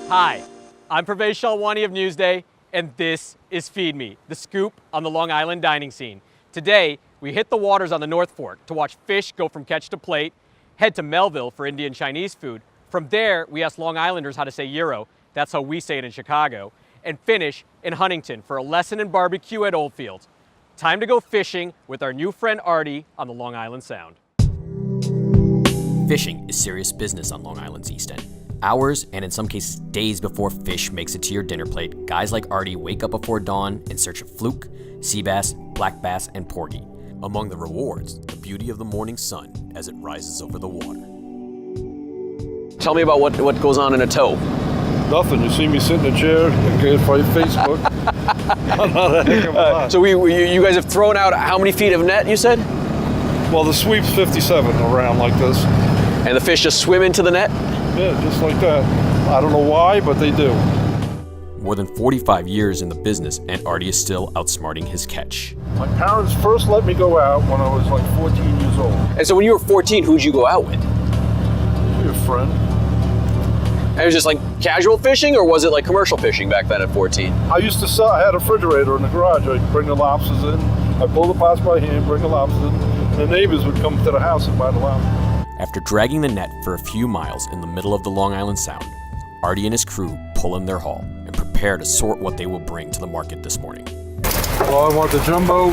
Hi, I'm Pervez Shalwani of Newsday, and this is Feed Me, the scoop on the Long Island dining scene. Today, we hit the waters on the North Fork to watch fish go from catch to plate, head to Melville for Indian Chinese food. From there, we ask Long Islanders how to say gyro, that's how we say it in Chicago, and finish in Huntington for a lesson in barbecue at Oldfields. Time to go fishing with our new friend Artie on the Long Island Sound. Fishing is serious business on Long Island's East End. Hours, and in some cases days before fish makes it to your dinner plate, guys like Artie wake up before dawn in search of fluke, sea bass, black bass, and porgy. Among the rewards, the beauty of the morning sun as it rises over the water. Tell me about what goes on in a tow. Nothing. You see me sit in a chair and get for Facebook. I'm not a heck of a lot. So you guys have thrown out how many feet of net, you said? Well, the sweep's 57 around like this. And the fish just swim into the net? Yeah, just like that. I don't know why, but they do. More than 45 years in the business, and Artie is still outsmarting his catch. My parents first let me go out when I was like 14 years old. And so when you were 14, who'd you go out with? Your friend. And it was just like casual fishing, or was it like commercial fishing back then at 14? I used to sell, I had a refrigerator in the garage. I'd bring the lobsters in. I'd pull the pots by hand, bring the lobsters in. And the neighbors would come to the house and buy the lobsters. After dragging the net for a few miles in the middle of the Long Island Sound, Artie and his crew pull in their haul and prepare to sort what they will bring to the market this morning. Well, I want the jumbo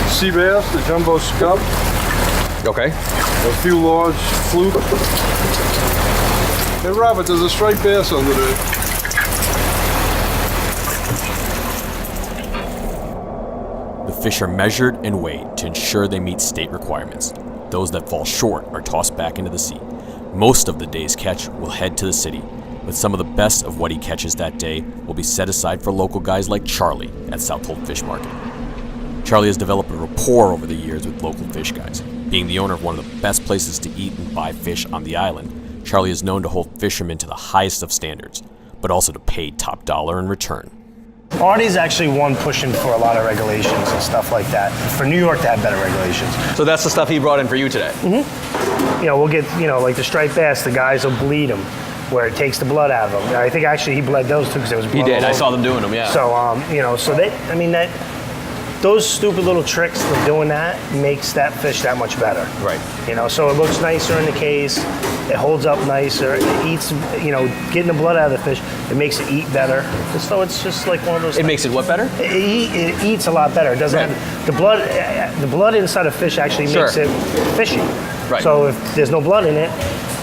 sea bass, the jumbo scup. Okay. A few large fluke. Hey Robert, there's a striped bass under there. The fish are measured and weighed to ensure they meet state requirements. Those that fall short are tossed back into the sea. Most of the day's catch will head to the city, but some of the best of what he catches that day will be set aside for local guys like Charlie at Southold Fish Market. Charlie has developed a rapport over the years with local fish guys. Being the owner of one of the best places to eat and buy fish on the island, Charlie is known to hold fishermen to the highest of standards, but also to pay top dollar in return. Artie's actually one pushing for a lot of regulations and stuff like that. For New York to have better regulations. So that's the stuff he brought in for you today? Mm-hmm. You know, we'll get, like the striped bass, the guys will bleed them, where it takes the blood out of them. I think actually he bled those too because there was blood. He did, all I over. saw them doing them, yeah. So, so those stupid little tricks of doing that makes that fish that much better. Right. So it looks nicer in the case, it holds up nicer, it eats, getting the blood out of the fish, it makes it eat better. So it's just like one of those It makes it what better? It eats a lot better. It doesn't have the blood inside a fish actually makes it fishy. Right. So if there's no blood in it,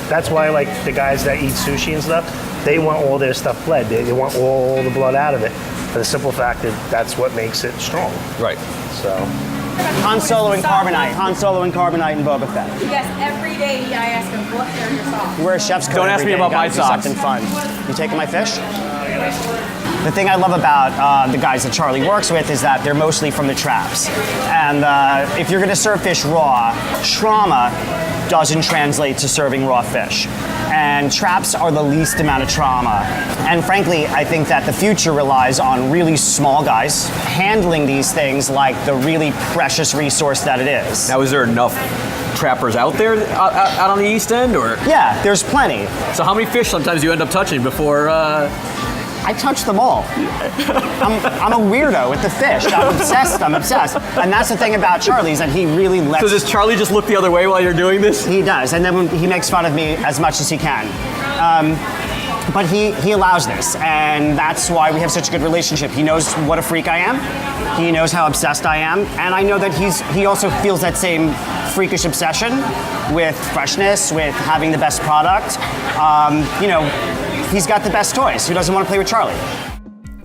that's why like the guys that eat sushi and stuff, they want all their stuff bled. They want all the blood out of it. For the simple fact that that's what makes it strong. Right. So. Han Solo and Carbonite. Han Solo and Carbonite and Boba Fett. Yes, every day I ask him, what are your socks? We're a chef's coat. Don't ask me about my socks. Something fun. You taking my fish? The thing I love about the guys that Charlie works with is that they're mostly from the traps. And if you're going to serve fish raw, trauma doesn't translate to serving raw fish. And traps are the least amount of trauma. And frankly, I think that the future relies on really small guys handling these things like the really precious resource that it is. Now, is there enough trappers out there out on the East End, or? Yeah, there's plenty. So how many fish sometimes you end up touching before? I touch them all. I'm a weirdo with the fish. I'm obsessed. And that's the thing about Charlie, is that he really lets... So does Charlie just look the other way while you're doing this? He does, and then he makes fun of me as much as he can. But he allows this, and that's why we have such a good relationship. He knows what a freak I am. He knows how obsessed I am, and I know that he also feels that same freakish obsession with freshness, with having the best product. He's got the best toys. Who doesn't want to play with Charlie?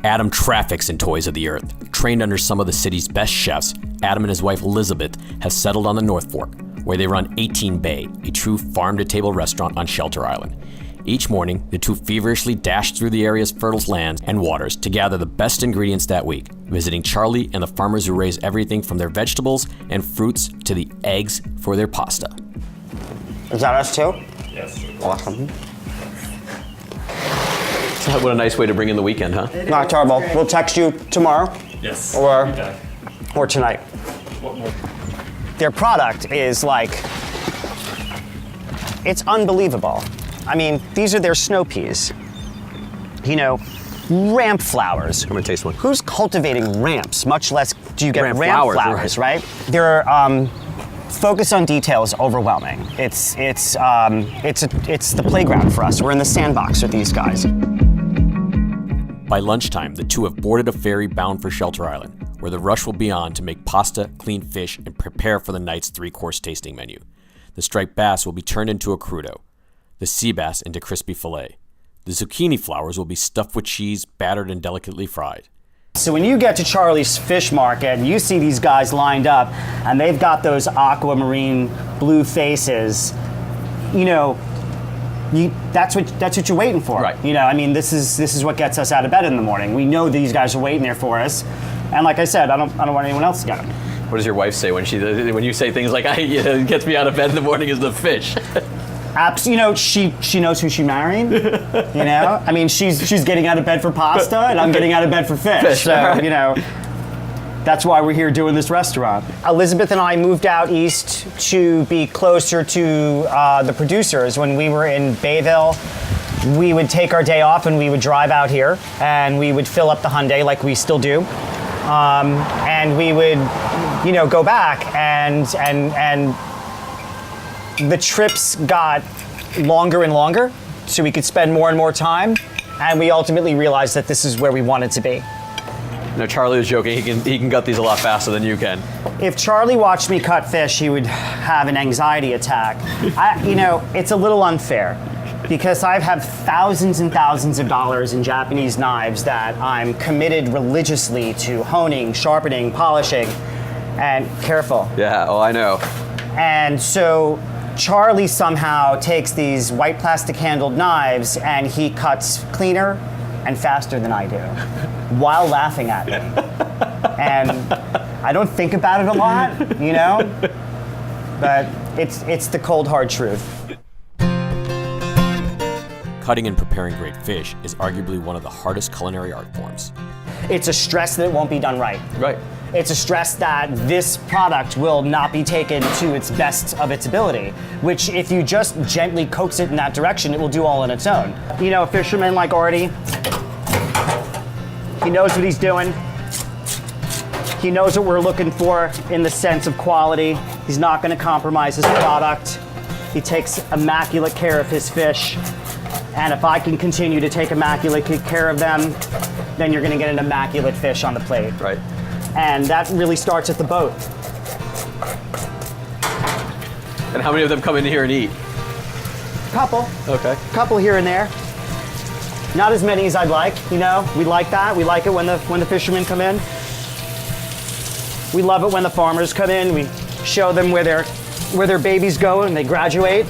Adam traffics in toys of the earth. Trained under some of the city's best chefs, Adam and his wife Elizabeth have settled on the North Fork, where they run 18 Bay, a true farm-to-table restaurant on Shelter Island. Each morning, the two feverishly dash through the area's fertile lands and waters to gather the best ingredients that week, visiting Charlie and the farmers who raise everything from their vegetables and fruits to the eggs for their pasta. Is that us too? Yes. Awesome. What a nice way to bring in the weekend, huh? Not terrible. We'll text you tomorrow. Yes. Or tonight. Their product is like, it's unbelievable. I mean, these are their snow peas. ramp flowers. I'm gonna taste one. Who's cultivating ramps? Much less do you get Ramp ramp flowers, flowers, right? Their focus on detail is overwhelming. It's the playground for us. We're in the sandbox with these guys. By lunchtime, the two have boarded a ferry bound for Shelter Island, where the rush will be on to make pasta, clean fish, and prepare for the night's 3-course tasting menu. The striped bass will be turned into a crudo, the sea bass into crispy fillet. The zucchini flowers will be stuffed with cheese, battered and delicately fried. So when you get to Charlie's Fish Market, you see these guys lined up, and they've got those aquamarine blue faces. That's what you're waiting for. Right. This is what gets us out of bed in the morning. We know these guys are waiting there for us, and like I said, I don't want anyone else to get them. What does your wife say when you say things like, it gets me out of bed in the morning is the fish? She knows who she's marrying. She's getting out of bed for pasta, and I'm getting out of bed for fish. So, that's why we're here doing this restaurant. Elizabeth and I moved out east to be closer to the producers. When we were in Bayville, we would take our day off and we would drive out here, and we would fill up the Hyundai like we still do. And we would, go back, and the trips got longer and longer, so we could spend more and more time, and we ultimately realized that this is where we wanted to be. Charlie was joking. He can gut these a lot faster than you can. If Charlie watched me cut fish, he would have an anxiety attack. It's a little unfair, because I have thousands and thousands of dollars in Japanese knives that I'm committed religiously to honing, sharpening, polishing, and careful. Yeah, I know. And so Charlie somehow takes these white plastic handled knives and he cuts cleaner and faster than I do, while laughing at me. And I don't think about it a lot, but it's the cold hard truth. Cutting and preparing great fish is arguably one of the hardest culinary art forms. It's a stress that it won't be done right. Right. It's a stress that this product will not be taken to its best of its ability, which if you just gently coax it in that direction, it will do all on its own. A fisherman like Artie, he knows what he's doing. He knows what we're looking for in the sense of quality. He's not going to compromise his product. He takes immaculate care of his fish. And if I can continue to take immaculate care of them, then you're going to get an immaculate fish on the plate. Right. And that really starts at the boat. And how many of them come in here and eat? Couple. Okay. Couple here and there. Not as many as I'd like, We like that. We like it when the fishermen come in. We love it when the farmers come in. We show them where their babies go and they graduate.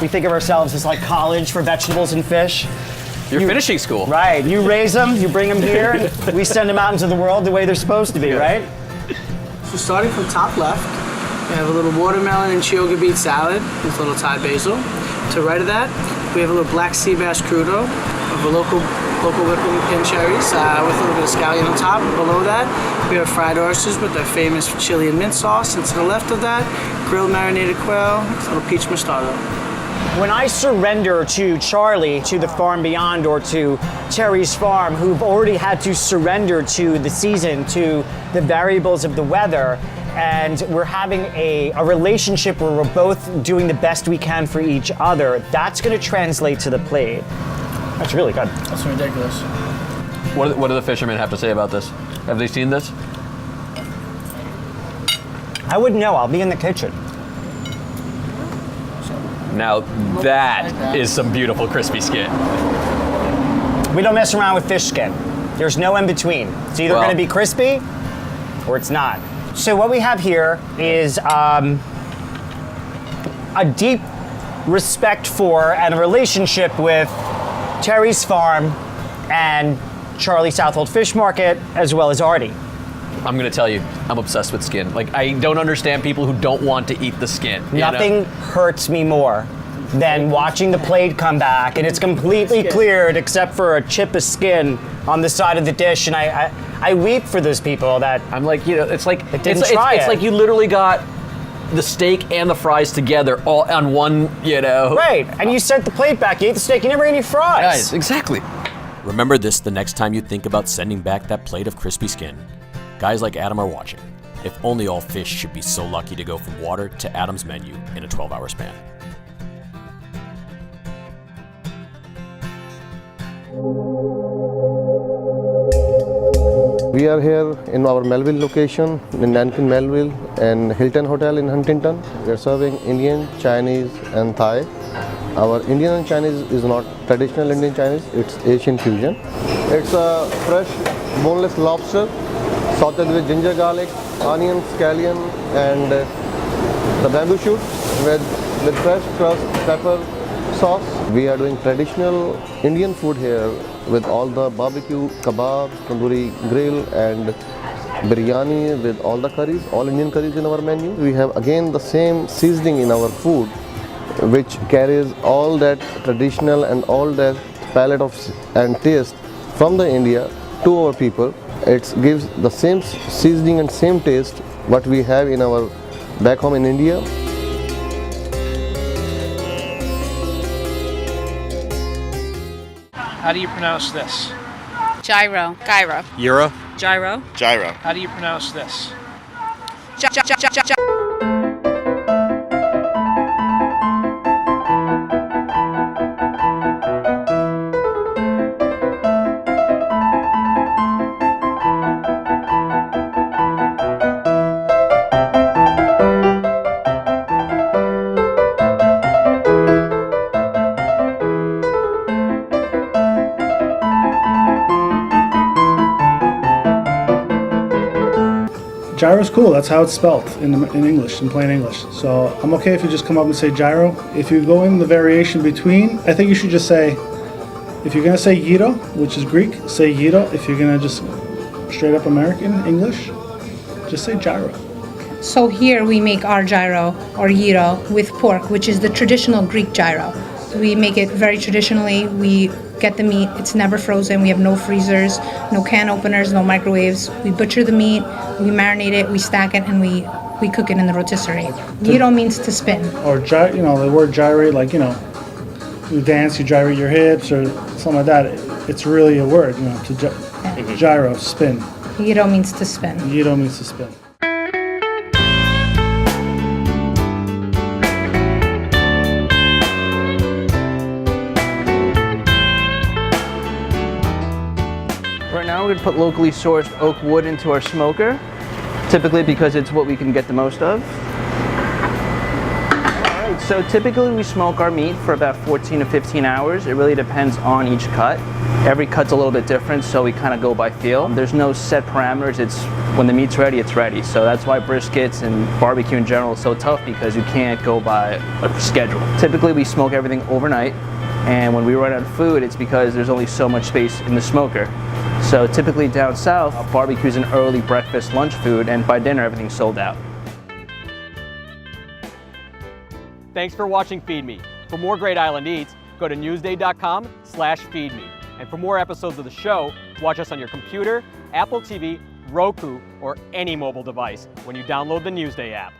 We think of ourselves as like college for vegetables and fish. You're finishing school. Right. You raise them, you bring them here, we send them out into the world the way they're supposed to be, right? So starting from top left, we have a little watermelon and chioga beet salad with a little Thai basil. To the right of that, we have a little black sea bass crudo of a local whipping pin cherries with a little bit of scallion on top. Below that, we have fried oysters with their famous chili and mint sauce. And to the left of that, grilled marinated quail with a little peach mostarda. When I surrender to Charlie, to the Farm Beyond, or to Terry's Farm, who've already had to surrender to the season, to the variables of the weather, and we're having a relationship where we're both doing the best we can for each other, that's going to translate to the plate. That's really good. That's ridiculous. What do the fishermen have to say about this? Have they seen this? I wouldn't know. I'll be in the kitchen. Now that is some beautiful crispy skin. We don't mess around with fish skin. There's no in between. It's either going to be crispy or it's not. So what we have here is a deep respect for and a relationship with Terry's Farm and Charlie Southold Fish Market, as well as Artie. I'm gonna tell you, I'm obsessed with skin. Like, I don't understand people who don't want to eat the skin. Nothing hurts me more than watching the plate come back and it's completely cleared except for a chip of skin on the side of the dish, and I weep for those people that I'm like, it's like it's like you literally got the steak and the fries together all on one, Right, and you sent the plate back, you ate the steak, you never ate any fries. Guys, exactly. Remember this the next time you think about sending back that plate of crispy skin. Guys like Adam are watching. If only all fish should be so lucky to go from water to Adam's menu in a 12-hour span. We are here in our Melville location, in Nanking, Melville, and Hilton Hotel in Huntington. We are serving Indian, Chinese, and Thai. Our Indian and Chinese is not traditional Indian Chinese, it's Asian fusion. It's a fresh, boneless lobster, sauteed with ginger garlic, onion, scallion, and the bamboo shoot with fresh crust, pepper, sauce. We are doing traditional Indian food here with all the barbecue, kebab, tandoori grill, and biryani with all the curries, all Indian curries in our menu. We have again the same seasoning in our food, which carries all that traditional and all that palette of and taste from the India to our people. It gives the same seasoning and same taste what we have in our back home in India. How do you pronounce this? Gyro. Gyro. Euro? Gyro. Gyro. How do you pronounce this? Gyro's cool, that's how it's spelled in English, in plain English. So I'm okay if you just come up and say gyro. If you go in the variation between, I think you should just say, if you're gonna say gyro, which is Greek, say gyro. If you're gonna just straight up American English, just say gyro. So here we make our gyro or gyro with pork, which is the traditional Greek gyro. We make it very traditionally. We get the meat, it's never frozen, we have no freezers, no can openers, no microwaves. We butcher the meat, we marinate it, we stack it, and we cook it in the rotisserie. Gyro means to spin. Or, the word gyrate, like, you dance, you gyrate your hips or something like that. It's really a word, to gyro, spin. Gyro means to spin. Gyro means to spin. Right now we're going to put locally sourced oak wood into our smoker, typically because it's what we can get the most of. Alright, so typically we smoke our meat for about 14 to 15 hours. It really depends on each cut. Every cut's a little bit different, so we kind of go by feel. There's no set parameters. It's when the meat's ready, it's ready. So that's why briskets and barbecue in general is so tough, because you can't go by a schedule. Typically we smoke everything overnight, and when we run out of food, it's because there's only so much space in the smoker. So typically down south, barbecue's an early breakfast, lunch food, and by dinner everything's sold out. Thanks for watching Feed Me. For more great island eats, go to newsday.com/feedme. And for more episodes of the show, watch us on your computer, Apple TV, Roku, or any mobile device when you download the Newsday app.